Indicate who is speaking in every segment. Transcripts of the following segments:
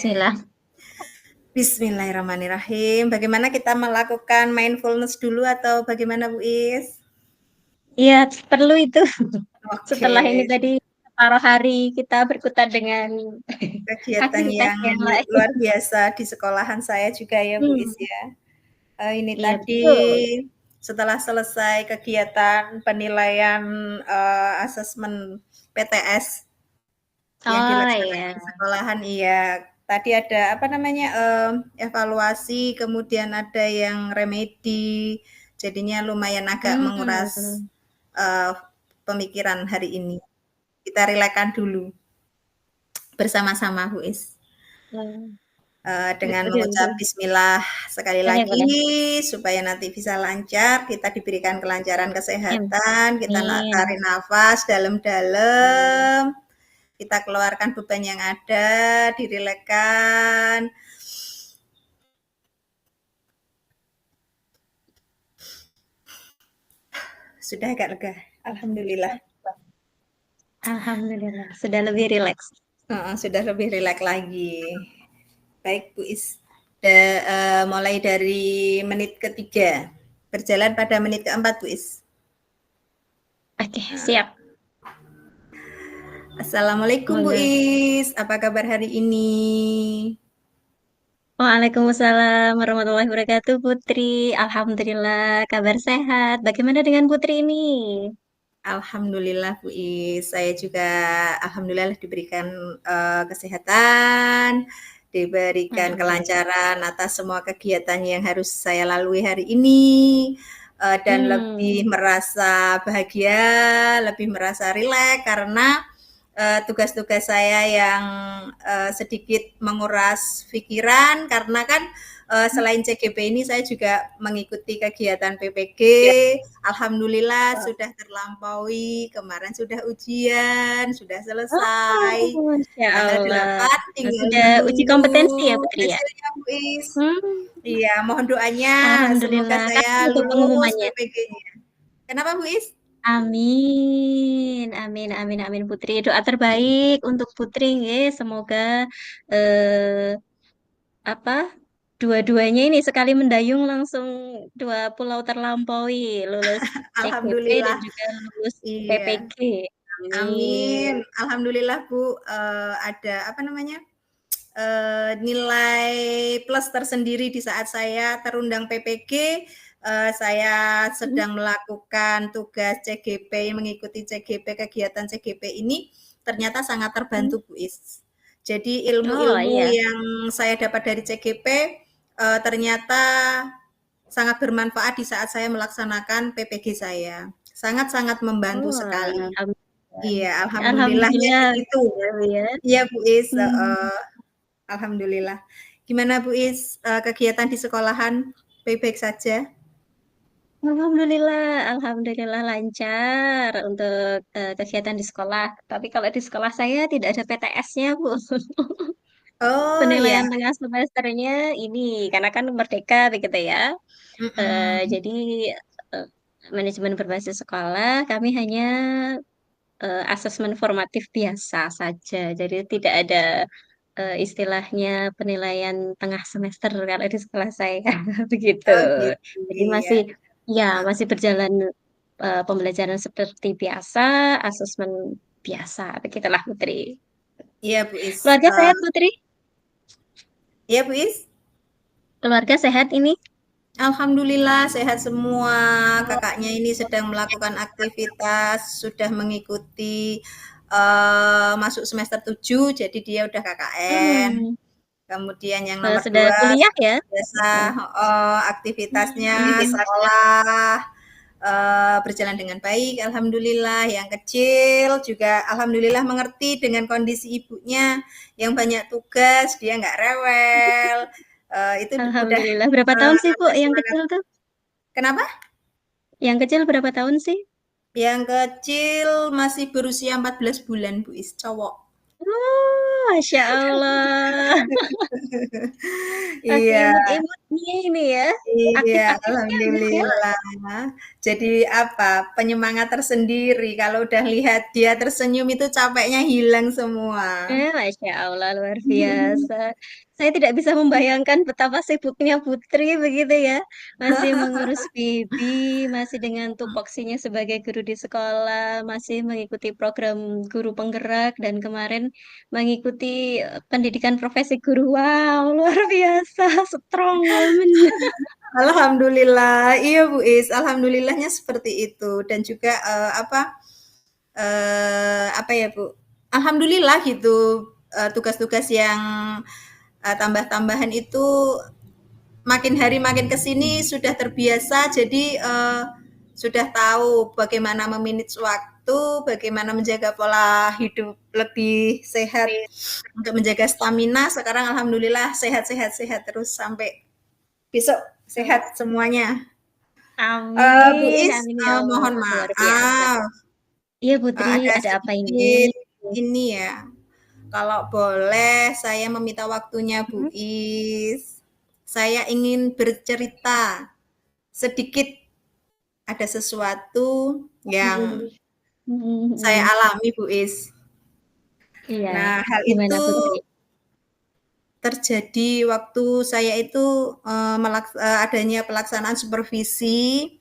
Speaker 1: Bismillah.
Speaker 2: Bismillahirrahmanirrahim. Bagaimana kita melakukan mindfulness dulu atau bagaimana Bu Is?
Speaker 1: Iya, perlu itu. Setelah ini
Speaker 2: Oke,
Speaker 1: tadi separuh hari kita berkutat dengan
Speaker 2: kegiatan
Speaker 1: aktivitas
Speaker 2: yang
Speaker 1: yang lain.
Speaker 2: luar biasa di sekolahan saya juga ya Bu
Speaker 1: Hmm,
Speaker 2: Is ya. Ini
Speaker 1: iya
Speaker 2: tadi
Speaker 1: betul.
Speaker 2: setelah selesai kegiatan penilaian asesmen PTS yang
Speaker 1: Oh
Speaker 2: dilaksanakan
Speaker 1: iya.
Speaker 2: di sekolahan, iya. Tadi ada apa namanya, evaluasi, kemudian ada yang remedi, jadinya lumayan agak menguras,
Speaker 1: Hmm.
Speaker 2: eee, pemikiran hari ini. Kita rilekskan dulu bersama-sama, Bu Is.
Speaker 1: Hmm.
Speaker 2: Dengan
Speaker 1: Betul,
Speaker 2: mengucap
Speaker 1: betul.
Speaker 2: bismillah sekali
Speaker 1: Boleh,
Speaker 2: lagi
Speaker 1: boleh.
Speaker 2: supaya nanti bisa lancar, kita diberikan kelancaran kesehatan, kita
Speaker 1: Amin.
Speaker 2: tarik nafas dalam-dalam, kita keluarkan beban yang ada, dirilekkan. Sudah agak lega, alhamdulillah.
Speaker 1: Alhamdulillah, sudah lebih rileks.
Speaker 2: Sudah lebih rileks lagi. Baik Bu Is, mulai dari menit ketiga, berjalan pada menit keempat Bu Is.
Speaker 1: Oke, siap.
Speaker 2: Assalamualaikum Bu
Speaker 1: Semoga.
Speaker 2: Is, apa kabar hari ini?
Speaker 1: Waalaikumsalam warahmatullahi wabarakatuh, Putri. Alhamdulillah, kabar sehat. Bagaimana dengan Putri ini?
Speaker 2: Alhamdulillah Bu Is, saya juga alhamdulillah diberikan kesehatan, diberikan
Speaker 1: Alhamdulillah.
Speaker 2: kelancaran atas semua kegiatan yang harus saya lalui hari ini, dan
Speaker 1: Hmm.
Speaker 2: lebih merasa bahagia, lebih merasa rileks karena tugas-tugas saya yang sedikit menguras pikiran karena kan selain CGP ini saya juga mengikuti kegiatan PPG. Alhamdulillah sudah terlampaui, kemarin sudah ujian, sudah selesai.
Speaker 1: Oh, Masya
Speaker 2: Tanggal
Speaker 1: Allah.
Speaker 2: 8 tinggal
Speaker 1: Sudah uji kompetensi ya,
Speaker 2: nunggu
Speaker 1: Putri ya?
Speaker 2: hasilnya Bu Is.
Speaker 1: Hmm.
Speaker 2: Iya, mohon doanya semoga
Speaker 1: Alhamdulillah. Kapan
Speaker 2: saya
Speaker 1: itu
Speaker 2: lulus
Speaker 1: pengumumannya?
Speaker 2: PPG-nya. Kenapa Bu Is?
Speaker 1: Amin, amin, amin, amin Putri. Doa terbaik untuk Putri, nggih. Semoga eh, apa dua-duanya ini sekali mendayung langsung dua pulau terlampaui, lulus CGP dan
Speaker 2: Alhamdulillah.
Speaker 1: juga lulus
Speaker 2: Iya.
Speaker 1: PPG. Amin.
Speaker 2: Amin. Alhamdulillah Bu, ada apa namanya, nilai plus tersendiri di saat saya terundang PPG, saya
Speaker 1: Mhm.
Speaker 2: sedang melakukan tugas CGP, mengikuti CGP, kegiatan CGP ini ternyata sangat
Speaker 1: Hmm.
Speaker 2: terbantu Bu Is. Jadi
Speaker 1: Oh
Speaker 2: ilmu-ilmu
Speaker 1: iya.
Speaker 2: yang saya dapat dari CGP, ternyata sangat bermanfaat di saat saya melaksanakan PPG saya. Sangat-sangat membantu
Speaker 1: Oh,
Speaker 2: sekali.
Speaker 1: alhamdulillah.
Speaker 2: Iya, alhamdulillahnya di
Speaker 1: Alhamdulillah,
Speaker 2: situ.
Speaker 1: ya, Bu, ya.
Speaker 2: Iya, Bu Is,
Speaker 1: Hmm.
Speaker 2: alhamdulillah. Gimana Bu Is, kegiatan di sekolahan baik-baik saja?
Speaker 1: Alhamdulillah, alhamdulillah lancar untuk kegiatan di sekolah. Tapi kalau di sekolah saya tidak ada PTS-nya, Bu.
Speaker 2: Oh, iya.
Speaker 1: Penilaian tengah semesternya ini karena kan merdeka begitu ya.
Speaker 2: Mhm.
Speaker 1: Jadi eh, manajemen berbasis sekolah kami hanya asesmen formatif biasa saja. Jadi tidak ada istilahnya penilaian tengah semester kalau di sekolah saya begitu.
Speaker 2: Oh, gitu,
Speaker 1: Jadi
Speaker 2: iya.
Speaker 1: masih ya
Speaker 2: Heeh.
Speaker 1: masih berjalan pembelajaran seperti biasa, asesmen biasa. Begitulah Putri.
Speaker 2: Iya, Bu Is,
Speaker 1: Keluarga sehat Putri?
Speaker 2: iya, Bu Is?
Speaker 1: Keluarga sehat ini?
Speaker 2: Alhamdulillah sehat semua.
Speaker 1: Oh,
Speaker 2: Kakaknya ini sedang melakukan aktivitas, sudah mengikuti, masuk semester 7, jadi dia udah KKN.
Speaker 1: hmm,
Speaker 2: Kemudian yang nomor
Speaker 1: sudah
Speaker 2: 2
Speaker 1: kuliah ya?
Speaker 2: biasa
Speaker 1: Hmm.
Speaker 2: aktivitasnya
Speaker 1: Aktivitasnya.
Speaker 2: sekolah, berjalan dengan baik, alhamdulillah. Yang kecil juga alhamdulillah mengerti dengan kondisi ibunya yang banyak tugas, dia nggak rewel, itu udah,
Speaker 1: Alhamdulillah. Berapa tahun sih, Bu,
Speaker 2: ada
Speaker 1: yang
Speaker 2: semangat.
Speaker 1: kecil tuh?
Speaker 2: Kenapa?
Speaker 1: Yang kecil berapa tahun sih?
Speaker 2: Yang kecil masih berusia 14 bulan, Bu Is, cowok.
Speaker 1: Oh, Masya Allah. Masih
Speaker 2: Iya.
Speaker 1: imut-imutnya ini ya.
Speaker 2: Iya,
Speaker 1: Aktif-aktifnya gitu ya.
Speaker 2: alhamdulillah. Jadi apa, penyemangat tersendiri kalau udah lihat dia tersenyum itu capeknya hilang semua.
Speaker 1: Masya Allah, luar biasa. Saya tidak bisa membayangkan betapa sibuknya Putri begitu ya. Masih mengurus bibi, masih dengan tupoksinya sebagai guru di sekolah, masih mengikuti program guru penggerak, dan kemarin mengikuti pendidikan profesi guru. Wow, luar biasa, strong woman.
Speaker 2: Alhamdulillah, iya Bu Is, alhamdulillahnya seperti itu dan juga, apa ya Bu, alhamdulillah gitu, tugas-tugas yang, tambah-tambahan itu makin hari makin ke sini sudah terbiasa, jadi, sudah tahu bagaimana memanage waktu, bagaimana menjaga pola hidup lebih sehat, untuk menjaga stamina, sekarang alhamdulillah sehat sehat sehat terus sampai besok sehat semuanya. Bu
Speaker 1: Amin,
Speaker 2: Is,
Speaker 1: amin ya Allah,
Speaker 2: mohon
Speaker 1: luar biasa.
Speaker 2: maaf,
Speaker 1: Iya Putri,
Speaker 2: ada
Speaker 1: ada apa ini?
Speaker 2: sedikit ini ya, kalau boleh saya meminta waktunya Bu
Speaker 1: Hmm?
Speaker 2: Is. Saya ingin bercerita sedikit, ada sesuatu yang saya
Speaker 1: Hmm.
Speaker 2: alami Bu Is.
Speaker 1: Iya,
Speaker 2: Nah, hal
Speaker 1: gimana
Speaker 2: itu
Speaker 1: Putri?
Speaker 2: terjadi waktu saya itu, adanya pelaksanaan supervisi,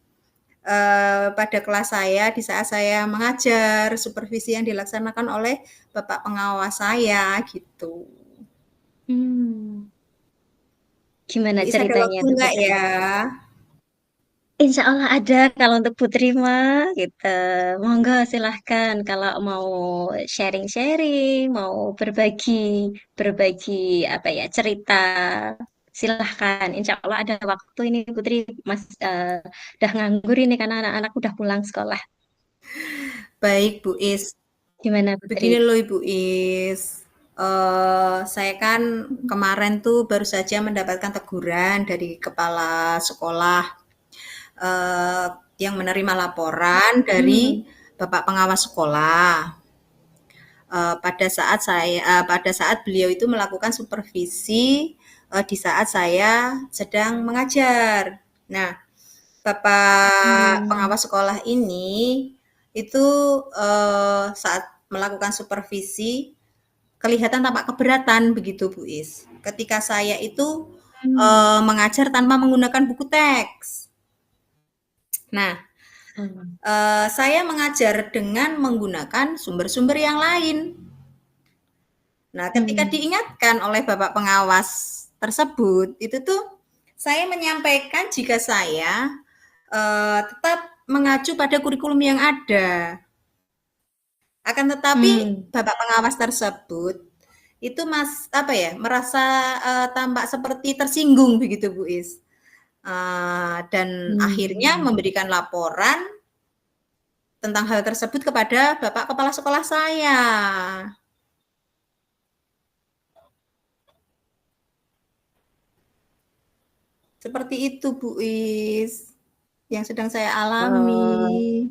Speaker 2: pada kelas saya di saat saya mengajar, supervisi yang dilaksanakan oleh bapak pengawas saya, gitu.
Speaker 1: Hmm, gimana
Speaker 2: Bu Is ada
Speaker 1: ceritanya
Speaker 2: waktu
Speaker 1: tuh
Speaker 2: nggak
Speaker 1: Putri?
Speaker 2: ya?
Speaker 1: Insya Allah ada kalau untuk Putri mah gitu. Monggo silahkan kalau mau sharing-sharing, mau berbagi berbagi apa ya cerita, silahkan. Insya Allah ada waktu ini Putri Mas udah nganggur ini karena anak-anak udah pulang sekolah.
Speaker 2: Baik Bu Is,
Speaker 1: Gimana
Speaker 2: begini
Speaker 1: Putri?
Speaker 2: loh Ibu Is, saya kan kemarin tuh baru saja mendapatkan teguran dari kepala sekolah, eee, yang menerima laporan
Speaker 1: Hmm.
Speaker 2: dari bapak pengawas sekolah. Pada saat beliau itu melakukan supervisi, di saat saya sedang mengajar. Nah, Bapak
Speaker 1: Hmm.
Speaker 2: pengawas sekolah ini itu, saat melakukan supervisi kelihatan tampak keberatan begitu Bu Is. Ketika saya itu,
Speaker 1: Hmm.
Speaker 2: mengajar tanpa menggunakan buku teks. Nah,
Speaker 1: Hmm.
Speaker 2: saya mengajar dengan menggunakan sumber-sumber yang lain. Nah, ketika
Speaker 1: Hmm.
Speaker 2: diingatkan oleh bapak pengawas tersebut, itu tuh saya menyampaikan jika saya tetap mengacu pada kurikulum yang ada. Akan tetapi
Speaker 1: Hmm.
Speaker 2: bapak pengawas tersebut itu apa ya, merasa tampak seperti tersinggung begitu Bu Is. Dan akhirnya
Speaker 1: Hmm.
Speaker 2: memberikan laporan tentang hal tersebut kepada bapak kepala sekolah saya. Seperti itu Bu Is yang sedang saya
Speaker 1: Oh.
Speaker 2: alami.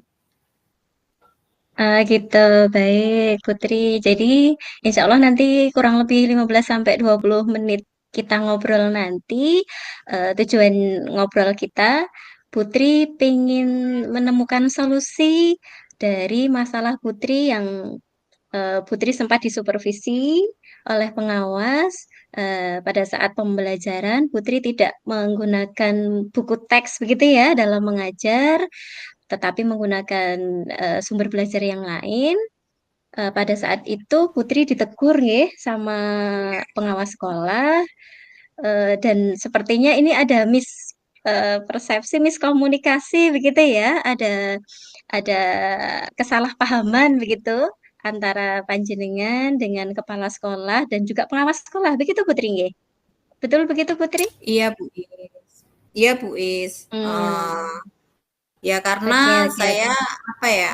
Speaker 1: Gitu, baik Putri. Jadi insya Allah nanti kurang lebih 15 sampai 20 menit kita ngobrol nanti. Tujuan ngobrol kita, Putri pengen menemukan solusi dari masalah Putri yang Putri sempat disupervisi oleh pengawas. Pada saat pembelajaran, Putri tidak menggunakan buku teks begitu ya dalam mengajar, tetapi menggunakan sumber belajar yang lain. Pada saat itu Putri ditegur ya sama pengawas sekolah, dan sepertinya ini ada persepsi, miskomunikasi begitu ya, ada kesalahpahaman begitu antara panjenengan dengan kepala sekolah dan juga pengawas sekolah begitu Putri nggih? Betul begitu Putri?
Speaker 2: Iya Bu Is. Iya Bu Is.
Speaker 1: Hmm,
Speaker 2: Ya karena
Speaker 1: oke oke
Speaker 2: saya
Speaker 1: oke.
Speaker 2: apa ya,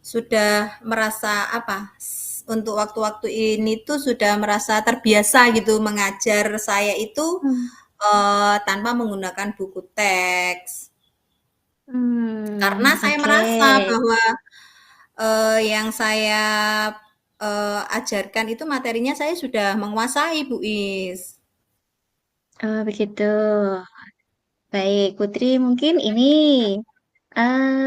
Speaker 2: sudah merasa apa, untuk waktu-waktu ini tuh sudah merasa terbiasa gitu mengajar saya itu,
Speaker 1: Hmm,
Speaker 2: tanpa menggunakan buku teks. Karena saya
Speaker 1: oke.
Speaker 2: merasa bahwa, yang saya, ajarkan itu materinya saya sudah menguasai, Bu Is.
Speaker 1: Oh, begitu. Baik, Putri, mungkin ini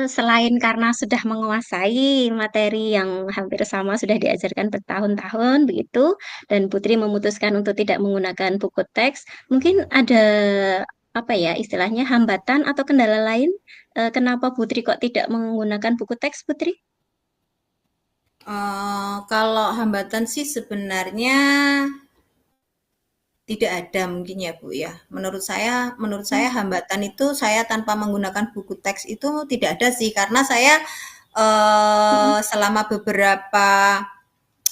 Speaker 1: selain karena sudah menguasai materi yang hampir sama sudah diajarkan bertahun-tahun begitu, dan Putri memutuskan untuk tidak menggunakan buku teks, mungkin ada apa ya istilahnya hambatan atau kendala lain? Kenapa Putri kok tidak menggunakan buku teks, Putri?
Speaker 2: Kalau hambatan sih sebenarnya tidak ada mungkin ya, Bu, ya. Menurut saya
Speaker 1: Hmm.
Speaker 2: hambatan itu saya tanpa menggunakan buku teks itu tidak ada sih, karena saya,
Speaker 1: Mm-mm.
Speaker 2: selama beberapa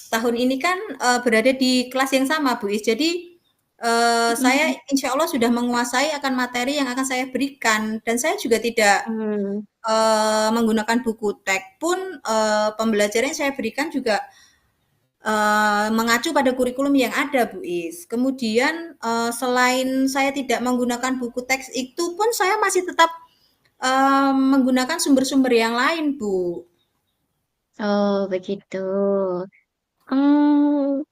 Speaker 2: tahun ini kan, berada di kelas yang sama, Bu Is. Jadi, saya
Speaker 1: Mm-mm.
Speaker 2: insya Allah sudah menguasai akan materi yang akan saya berikan dan saya juga tidak,
Speaker 1: Hmm.
Speaker 2: menggunakan buku teks pun, pembelajaran yang saya berikan juga mengacu pada kurikulum yang ada, Bu Is. Kemudian selain saya tidak menggunakan buku teks itu pun saya masih tetap menggunakan sumber-sumber yang lain, Bu.
Speaker 1: Oh, begitu. Hmm,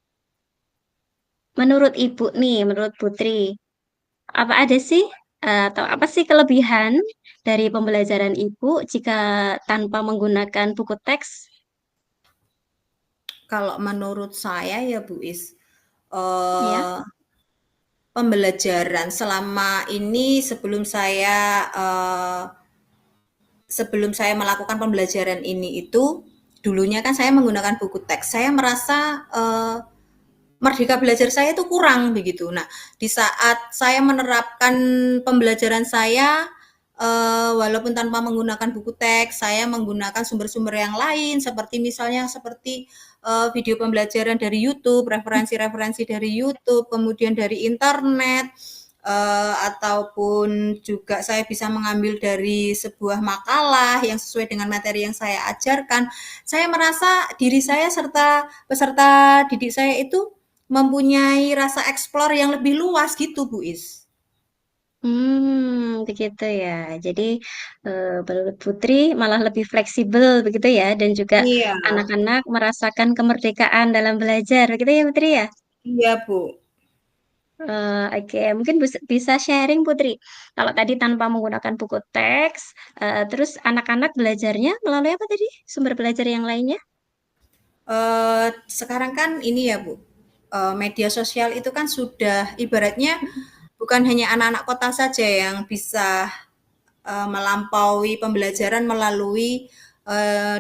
Speaker 1: menurut Ibu nih, menurut Putri, apa ada sih atau apa sih kelebihan dari pembelajaran Ibu jika tanpa menggunakan buku teks?
Speaker 2: Kalau menurut saya ya, Bu Is,
Speaker 1: Ya.
Speaker 2: eh, pembelajaran selama ini sebelum saya melakukan pembelajaran ini itu dulunya kan saya menggunakan buku teks. Saya merasa merdeka belajar saya itu kurang begitu. Nah, di saat saya menerapkan pembelajaran saya, walaupun tanpa menggunakan buku teks, saya menggunakan sumber-sumber yang lain, seperti misalnya seperti video pembelajaran dari YouTube, referensi-referensi dari YouTube, kemudian dari internet, ataupun juga saya bisa mengambil dari sebuah makalah yang sesuai dengan materi yang saya ajarkan. Saya merasa diri saya serta peserta didik saya itu mempunyai rasa explore yang lebih luas gitu, Bu Is.
Speaker 1: Begitu ya. Jadi menurut Putri malah lebih fleksibel begitu ya, dan juga
Speaker 2: Iya,
Speaker 1: anak-anak merasakan kemerdekaan dalam belajar, begitu ya Putri ya?
Speaker 2: iya, Bu.
Speaker 1: Oke, mungkin bisa sharing Putri. Kalau tadi tanpa menggunakan buku teks, terus anak-anak belajarnya melalui apa tadi? Sumber belajar yang lainnya?
Speaker 2: Sekarang kan ini ya, Bu, media sosial itu kan sudah ibaratnya bukan hanya anak-anak kota saja yang bisa melampaui pembelajaran melalui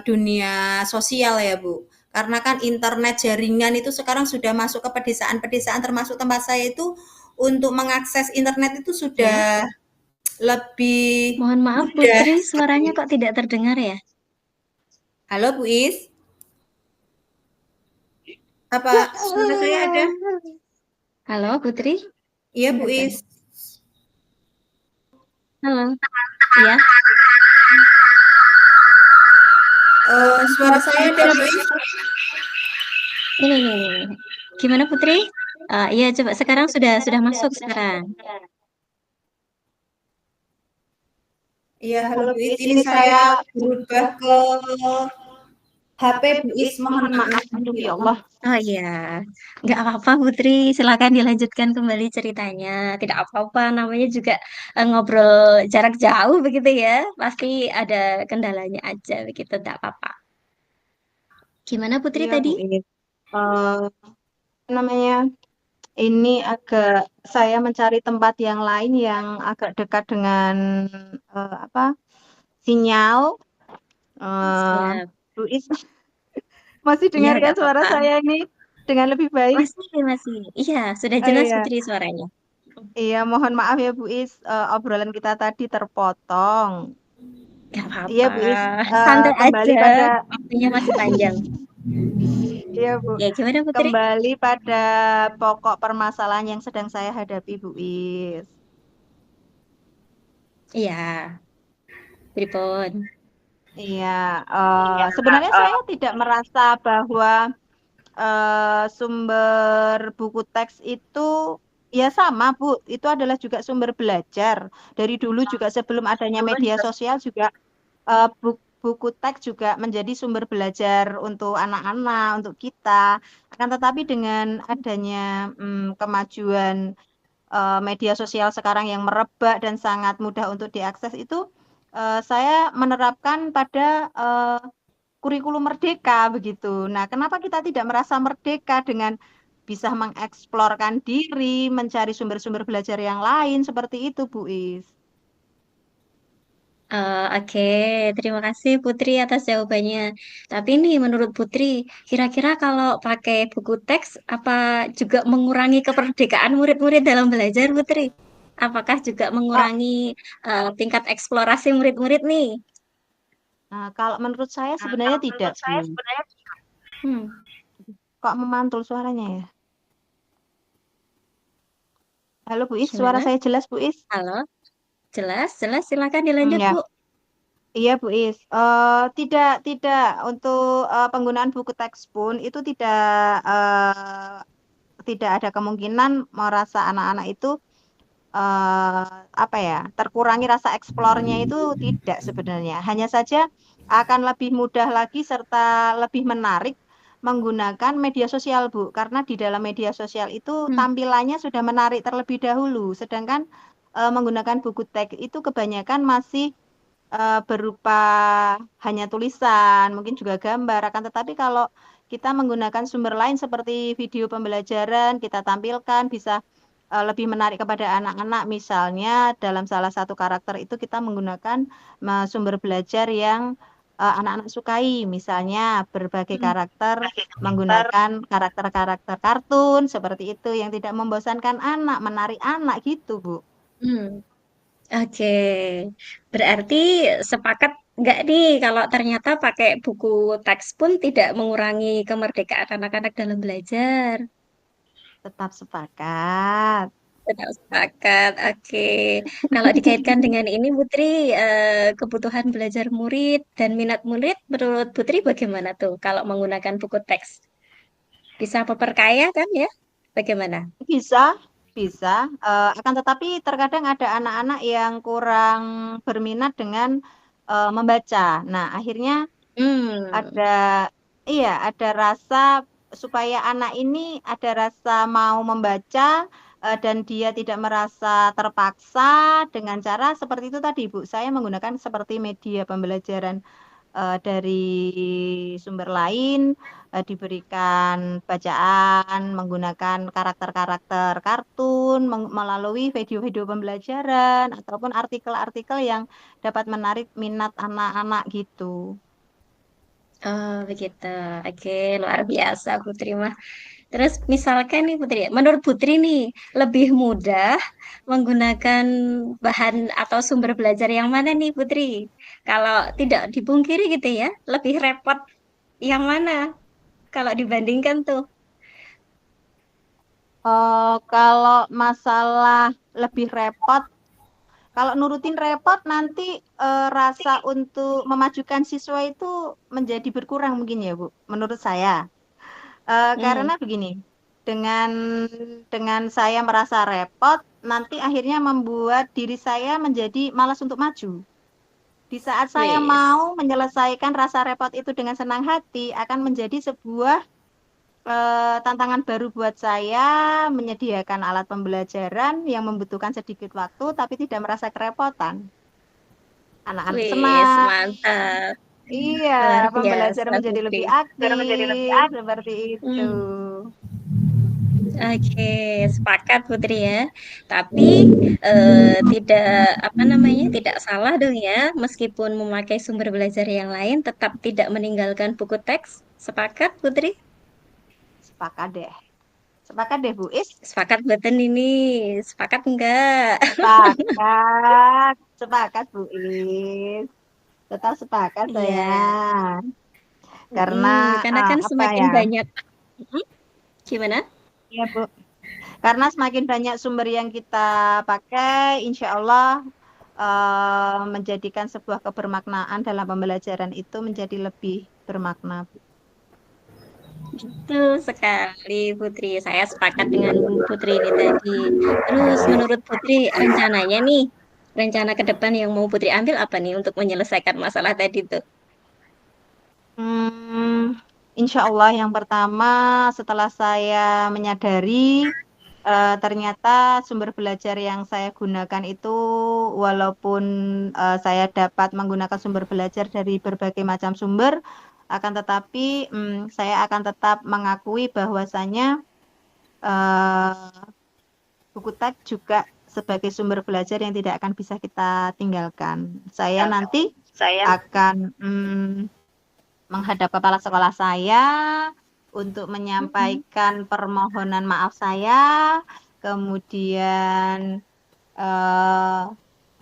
Speaker 2: dunia sosial ya, Bu. Karena kan internet jaringan itu sekarang sudah masuk ke pedesaan-pedesaan, termasuk tempat saya itu untuk mengakses internet itu
Speaker 1: Ya,
Speaker 2: sudah lebih
Speaker 1: mohon maaf
Speaker 2: mudah
Speaker 1: Putri, suaranya
Speaker 2: sekali.
Speaker 1: kok tidak terdengar ya?
Speaker 2: Halo Bu Is, apa suara saya ada?
Speaker 1: Halo Putri?
Speaker 2: Iya Bu
Speaker 1: Sebentar.
Speaker 2: Is.
Speaker 1: Halo, iya.
Speaker 2: Suara saya ada Bu Is.
Speaker 1: Ini. Gimana Putri? Iya, coba sekarang sudah masuk sekarang.
Speaker 2: Iya halo Bu Is, ini saya berubah ke HP Bu Is, mohon maaf. Aduh ya Allah.
Speaker 1: Oh iya, nggak apa-apa Putri, silakan dilanjutkan kembali ceritanya. Tidak apa-apa, namanya juga ngobrol jarak jauh begitu ya. Pasti ada kendalanya aja begitu, tidak apa-apa. Gimana Putri
Speaker 3: Iya Bu
Speaker 1: tadi?
Speaker 3: Is. Namanya ini agak saya mencari tempat yang lain yang agak dekat dengan apa sinyal. eh
Speaker 1: Siap.
Speaker 3: Bu Is masih
Speaker 1: Iya,
Speaker 3: dengarkan
Speaker 1: nggak
Speaker 3: suara
Speaker 1: apa-apa.
Speaker 3: saya ini dengan lebih baik.
Speaker 1: Masih. Iya, sudah
Speaker 3: Oh
Speaker 1: jelas
Speaker 3: iya,
Speaker 1: Putri suaranya.
Speaker 3: iya mohon maaf ya Bu Is, obrolan kita tadi terpotong.
Speaker 1: Nggak
Speaker 3: Iya
Speaker 1: apa-apa,
Speaker 3: Bu Is,
Speaker 1: santai
Speaker 3: kembali
Speaker 1: aja,
Speaker 3: pada
Speaker 1: waktunya masih panjang.
Speaker 3: iya Bu,
Speaker 1: Ya, gimana Putri?
Speaker 3: kembali pada pokok permasalahan yang sedang saya hadapi Bu Is.
Speaker 1: Iya, pripun?
Speaker 3: Iya, sebenarnya saya tidak merasa bahwa sumber buku teks itu ya sama, Bu. Itu adalah juga sumber belajar. Dari dulu juga sebelum adanya media sosial juga buku teks juga menjadi sumber belajar untuk anak-anak, untuk kita. Akan tetapi dengan adanya kemajuan media sosial sekarang yang merebak dan sangat mudah untuk diakses itu, saya menerapkan pada kurikulum merdeka begitu. Nah, kenapa kita tidak merasa merdeka dengan bisa mengeksplorkan diri, mencari sumber-sumber belajar yang lain seperti itu, Bu Is?
Speaker 1: Oke, terima kasih Putri atas jawabannya. Tapi nih, menurut Putri, kira-kira kalau pakai buku teks, apa juga mengurangi kemerdekaan murid-murid dalam belajar, Putri? Apakah juga
Speaker 3: Kak,
Speaker 1: mengurangi tingkat eksplorasi murid-murid nih?
Speaker 3: nah, kalau menurut saya sebenarnya tidak, Bu.
Speaker 1: Hmm,
Speaker 3: Kok memantul suaranya ya? Halo, Bu Is, suara
Speaker 1: gimana?
Speaker 3: saya jelas, Bu Is?
Speaker 1: Halo, jelas, jelas. Silakan dilanjut,
Speaker 3: Ya.
Speaker 1: Bu.
Speaker 3: Iya, Bu Is. Tidak untuk penggunaan buku teks pun itu tidak ada kemungkinan merasa anak-anak itu apa ya, terkurangi rasa eksplornya itu tidak sebenarnya. Hanya saja akan lebih mudah lagi serta lebih menarik menggunakan media sosial, Bu. Karena di dalam media sosial itu
Speaker 1: Hmm,
Speaker 3: tampilannya sudah menarik terlebih dahulu. Sedangkan menggunakan buku teks itu kebanyakan masih berupa hanya tulisan, mungkin juga gambar. Akan tetapi kalau kita menggunakan sumber lain seperti video pembelajaran, kita tampilkan bisa lebih menarik kepada anak-anak. Misalnya dalam salah satu karakter itu kita menggunakan sumber belajar yang anak-anak sukai. Misalnya berbagai
Speaker 1: hmm,
Speaker 3: karakter menggunakan karakter-karakter kartun seperti itu yang tidak membosankan anak, menarik anak gitu, Bu.
Speaker 1: hmm. Oke, berarti sepakat nggak nih kalau ternyata pakai buku teks pun tidak mengurangi kemerdekaan anak-anak dalam belajar?
Speaker 3: Tetap sepakat.
Speaker 1: Tidak sepakat. Oke, kalau dikaitkan dengan ini, Putri, kebutuhan belajar murid dan minat murid, menurut Putri bagaimana tuh kalau menggunakan buku teks? Bisa memperkaya kan ya? Bagaimana?
Speaker 3: Bisa, bisa. Akan tetapi terkadang ada anak-anak yang kurang berminat dengan membaca. Nah, akhirnya
Speaker 1: Hmm,
Speaker 3: ada, iya, ada rasa supaya anak ini ada rasa mau membaca dan dia tidak merasa terpaksa dengan cara seperti itu tadi, Bu. Saya menggunakan seperti media pembelajaran dari sumber lain diberikan bacaan menggunakan karakter-karakter kartun melalui video-video pembelajaran ataupun artikel-artikel yang dapat menarik minat anak-anak gitu.
Speaker 1: oh begitu. Oke, luar biasa Putri mah. Terus misalkan nih Putri, menurut Putri nih lebih mudah menggunakan bahan atau sumber belajar yang mana nih Putri? Kalau tidak dipungkiri gitu ya, lebih repot yang mana kalau dibandingkan tuh?
Speaker 3: Kalau masalah lebih repot, kalau nurutin repot nanti rasa untuk memajukan siswa itu menjadi berkurang mungkin ya, Bu, menurut saya.
Speaker 1: Hmm,
Speaker 3: Karena begini, dengan saya merasa repot, nanti akhirnya membuat diri saya menjadi malas untuk maju. Di saat saya
Speaker 1: wis.
Speaker 3: mau menyelesaikan rasa repot itu dengan senang hati, akan menjadi sebuah tantangan baru buat saya menyediakan alat pembelajaran yang membutuhkan sedikit waktu, tapi tidak merasa kerepotan. Anak-anak
Speaker 1: Wis,
Speaker 3: senang,
Speaker 1: mantap.
Speaker 3: iya,
Speaker 1: Luar
Speaker 3: pembelajar
Speaker 1: biasa
Speaker 3: menjadi
Speaker 1: Putri.
Speaker 3: lebih aktif, seperti itu.
Speaker 1: Hmm. Oke, sepakat Putri ya. Tapi tidak apa namanya, tidak salah dong ya, meskipun memakai sumber belajar yang lain, tetap tidak meninggalkan buku teks. Sepakat Putri?
Speaker 3: Sepakat deh. Sepakat deh, Bu Is.
Speaker 1: Sepakat beten ini. Sepakat enggak?
Speaker 3: Sepakat. Sepakat, Bu Is. Tetap sepakat saya.
Speaker 1: Iya.
Speaker 3: Karena
Speaker 1: Karena kan
Speaker 3: apa
Speaker 1: semakin
Speaker 3: ya?
Speaker 1: banyak. Mm, gimana?
Speaker 3: Iya, Bu. Karena semakin banyak sumber yang kita pakai, insya Allah menjadikan sebuah kebermaknaan dalam pembelajaran itu menjadi lebih bermakna, Bu.
Speaker 1: Betul sekali, Putri. Saya sepakat dengan Putri ini tadi. Terus, menurut Putri, rencananya nih, rencana ke depan yang mau Putri ambil apa nih untuk menyelesaikan masalah tadi tuh?
Speaker 3: Hmm, insya Allah yang pertama setelah saya menyadari ternyata sumber belajar yang saya gunakan itu walaupun saya dapat menggunakan sumber belajar dari berbagai macam sumber, akan tetapi saya akan tetap mengakui bahwasanya eh, buku teks juga sebagai sumber belajar yang tidak akan bisa kita tinggalkan. Saya nanti
Speaker 1: Saya.
Speaker 3: akan menghadap kepala sekolah saya untuk
Speaker 1: Mm-mm.
Speaker 3: menyampaikan permohonan maaf saya, kemudian eh,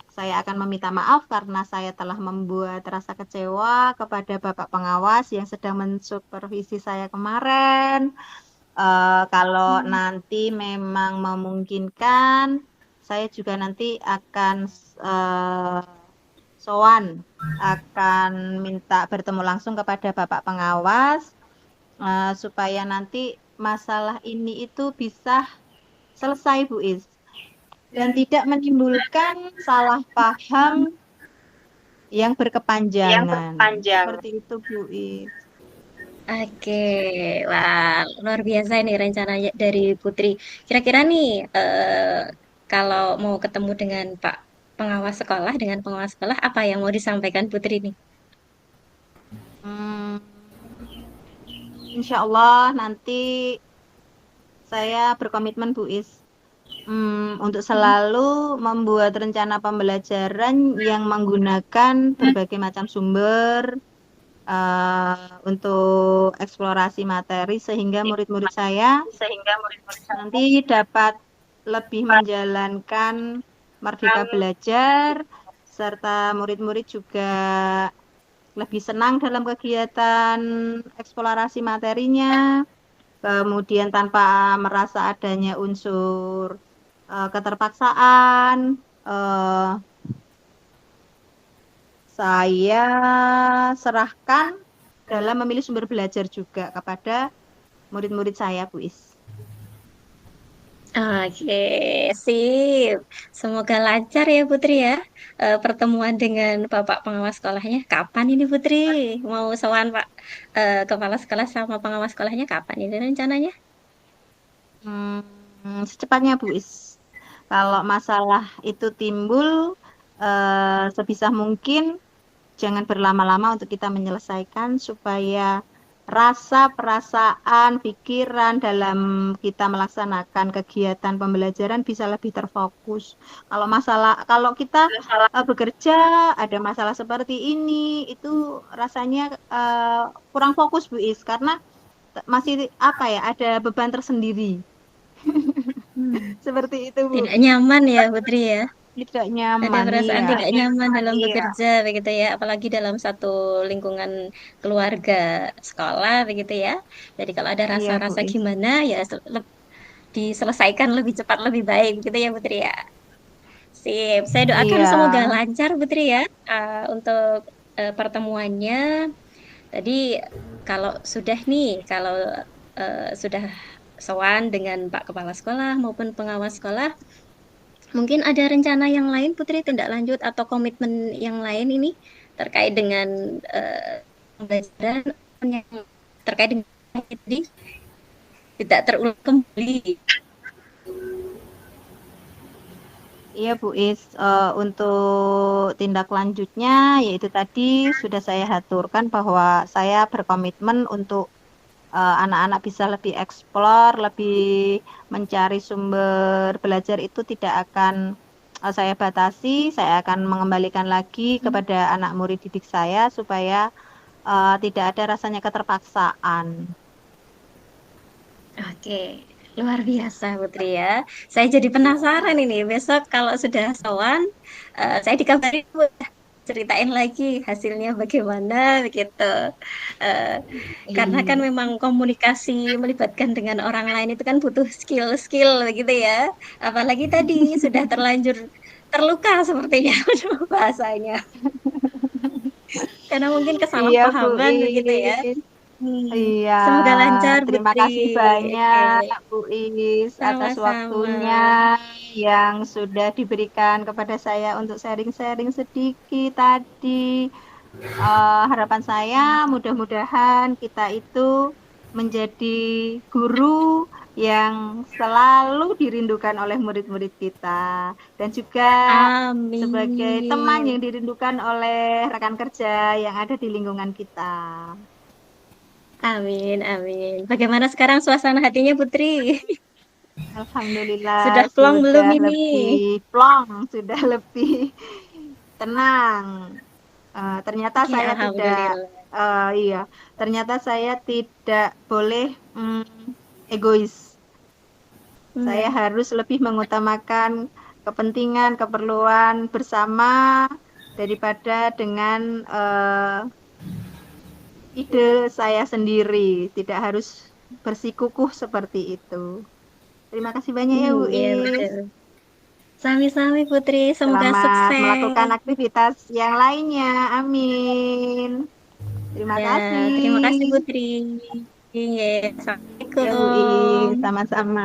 Speaker 3: saya akan meminta maaf karena saya telah membuat rasa kecewa kepada Bapak pengawas yang sedang mensupervisi saya kemarin. Kalau nanti memang memungkinkan, saya juga nanti akan eh, sowan, akan minta bertemu langsung kepada Bapak pengawas supaya nanti masalah ini itu bisa selesai, Bu Is, dan tidak menimbulkan salah paham yang
Speaker 1: Yang
Speaker 3: berkepanjangan.
Speaker 1: berpanjang.
Speaker 3: Seperti itu, Bu Is.
Speaker 1: Oke, wah luar biasa ini rencananya dari Putri. Kira-kira nih, kalau mau ketemu dengan Pak pengawas sekolah, dengan pengawas sekolah, apa yang mau disampaikan Putri nih?
Speaker 3: Hmm, insya Allah nanti saya berkomitmen, Bu Is, untuk
Speaker 1: Mm-mm.
Speaker 3: selalu membuat rencana pembelajaran yang menggunakan berbagai macam sumber untuk eksplorasi materi sehingga murid-murid saya
Speaker 1: Sehingga murid-murid saya
Speaker 3: nanti dapat lebih menjalankan Merdeka Belajar serta murid-murid juga lebih senang dalam kegiatan eksplorasi materinya, kemudian tanpa merasa adanya unsur keterpaksaan. eh, saya serahkan dalam memilih sumber belajar juga kepada murid-murid saya, Bu Is.
Speaker 1: Oke, sip. Semoga lancar ya Putri ya. Pertemuan dengan Bapak pengawas sekolahnya. Kapan ini Putri? Mau sowan Pak kepala sekolah sama pengawas sekolahnya kapan ini rencananya?
Speaker 3: Secepatnya, Bu Is. Kalau masalah itu timbul, sebisa mungkin jangan berlama-lama untuk kita menyelesaikan supaya rasa, perasaan, pikiran dalam kita melaksanakan kegiatan pembelajaran bisa lebih terfokus. Kalau kita bekerja ada masalah seperti ini, itu rasanya kurang fokus, Bu Is, karena masih apa ya, ada beban tersendiri.
Speaker 1: Hmm.
Speaker 3: Seperti itu, Bu
Speaker 1: Tidak
Speaker 3: Is.
Speaker 1: nyaman ya Putri ya.
Speaker 3: Tidak
Speaker 1: Ada
Speaker 3: nyaman,
Speaker 1: perasaan
Speaker 3: iya.
Speaker 1: tidak nyaman dalam bekerja begitu ya, apalagi dalam satu lingkungan keluarga sekolah begitu ya. Jadi kalau ada
Speaker 3: Iya, Bu
Speaker 1: rasa-rasa
Speaker 3: Is.
Speaker 1: gimana ya diselesaikan lebih cepat lebih baik gitu ya Putri ya. Sip, saya doakan
Speaker 3: Iya.
Speaker 1: semoga lancar Putri ya untuk pertemuannya. Tadi kalau sudah nih, kalau sudah sowan dengan Pak Kepala Sekolah maupun pengawas sekolah, mungkin ada rencana yang lain Putri tindak lanjut atau komitmen yang lain ini terkait dengan pembelajaran yang terkait dengan ini tidak terulang kembali.
Speaker 3: Iya, Bu Is. Untuk tindak lanjutnya, yaitu tadi sudah saya aturkan bahwa saya berkomitmen untuk anak-anak bisa lebih eksplor, lebih mencari sumber belajar itu tidak akan saya batasi. Saya akan mengembalikan lagi kepada anak murid didik saya supaya tidak ada rasanya keterpaksaan.
Speaker 1: Oke, luar biasa Putri ya. Saya jadi penasaran ini besok kalau sudah sowan, saya dikabarin Bu, ceritain lagi hasilnya bagaimana begitu. Eh, karena kan
Speaker 3: Iya,
Speaker 1: memang komunikasi melibatkan dengan orang lain itu kan butuh skill-skill begitu ya. Apalagi tadi sudah terlanjur terluka sepertinya bahasanya. Karena mungkin
Speaker 3: iya, Bu
Speaker 1: kesalahpahaman begitu ya.
Speaker 3: Is.
Speaker 1: Hmm,
Speaker 3: Iya,
Speaker 1: semoga lancar
Speaker 3: terima
Speaker 1: Putri.
Speaker 3: kasih
Speaker 1: Oke,
Speaker 3: banyak Bu Is atas
Speaker 1: sama-sama.
Speaker 3: waktunya yang sudah diberikan kepada saya untuk sharing-sharing sedikit tadi. Harapan saya mudah-mudahan kita itu menjadi guru yang selalu dirindukan oleh murid-murid kita dan juga sebagai teman yang
Speaker 1: Amin.
Speaker 3: dirindukan oleh rekan kerja yang ada di lingkungan kita.
Speaker 1: Amin, amin. Bagaimana sekarang suasana hatinya Putri? Sudah
Speaker 3: Alhamdulillah
Speaker 1: plong belum
Speaker 3: sudah
Speaker 1: ini?
Speaker 3: lebih plong, sudah lebih tenang. Ternyata
Speaker 1: Oke,
Speaker 3: saya tidak,
Speaker 1: alhamdulillah.
Speaker 3: iya, ternyata saya tidak boleh egois. Saya
Speaker 1: Hmm.
Speaker 3: harus lebih mengutamakan kepentingan, keperluan bersama daripada dengan ide saya sendiri. Tidak harus bersikukuh seperti itu. Terima kasih banyak ya, Bu
Speaker 1: Iya,
Speaker 3: Is.
Speaker 1: betul. Sami-sami Putri, semoga
Speaker 3: Selamat melakukan
Speaker 1: sukses.
Speaker 3: aktivitas yang lainnya. Amin. Terima
Speaker 1: Ya, terima kasih
Speaker 3: kasih.
Speaker 1: Putri. Iya,
Speaker 3: Ya, Bu Is.
Speaker 1: Assalamualaikum.
Speaker 3: Sama-sama.